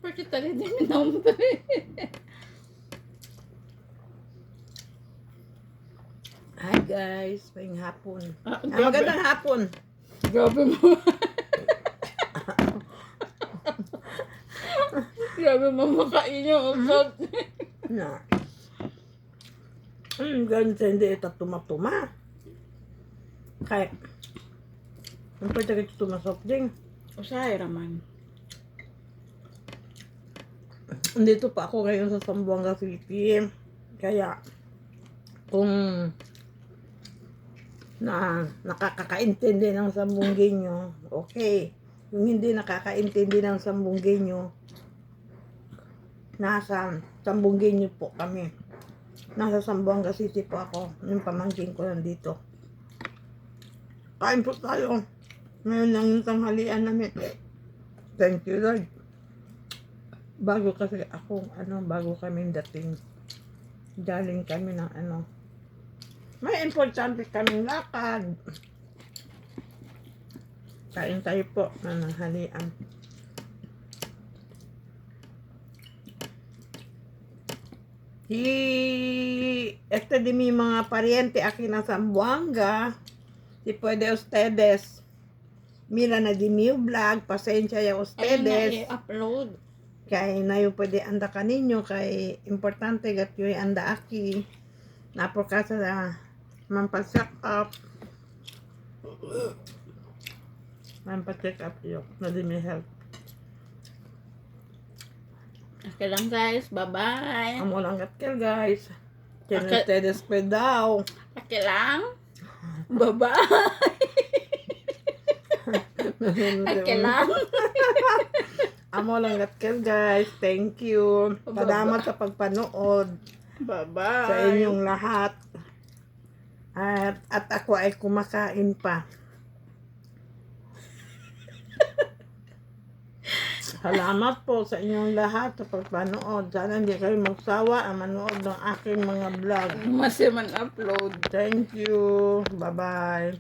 Porque tali din mi nombre. Hi guys, ngayong hapon. Grabe. Magandang hapon. Grabe mo. Grabe mamakain yung usap. Na. Ganito hindi ito tumatuma. Kaya, ang pwede ka tumasok din. Usay raman. Nandito pa ako ngayon sa Zamboanga City. Kaya, kung nakakakaintindi ng Sambunggenyo, okay. Kung hindi nakakaintindi ng Sambunggenyo, nasa Sambunggenyo po kami. Nasa Zamboanga City po ako. Yung pamangkin ko nandito. Kain po tayo. Ngayon lang yung tanghalian namin. Thank you, Lord. Bago kasi ako, bago kami dating. Galing kami ng may importante kaming lakad. Kain tayo po ng halian. Este de mi mga pariente aquí na Zamboanga, si puede ustedes, mira na di mi vlog, pasensya ya Ayun na ustedes. i-upload. Kay na yung pwede anda kaninyo, kay importante gat yung anda aki. Napor ka sa mampacheck up. Mampacheck up yun, na di mi health. Okay lang guys, bye-bye. Amo lang gatkel guys. Kaya Okay. ustedes pa daw. Okay lang. Bye-bye. Okay lang. Amo lang gatkel guys. Thank you. Salamat sa pagpanood Bye-bye. sa inyong lahat. At ako ay kumakain pa. Salamat po sa inyong lahat sa pagpanood. Sana hindi kayo magsawa ang manood ng aking mga vlog. Masih man upload. Thank you. Bye-bye.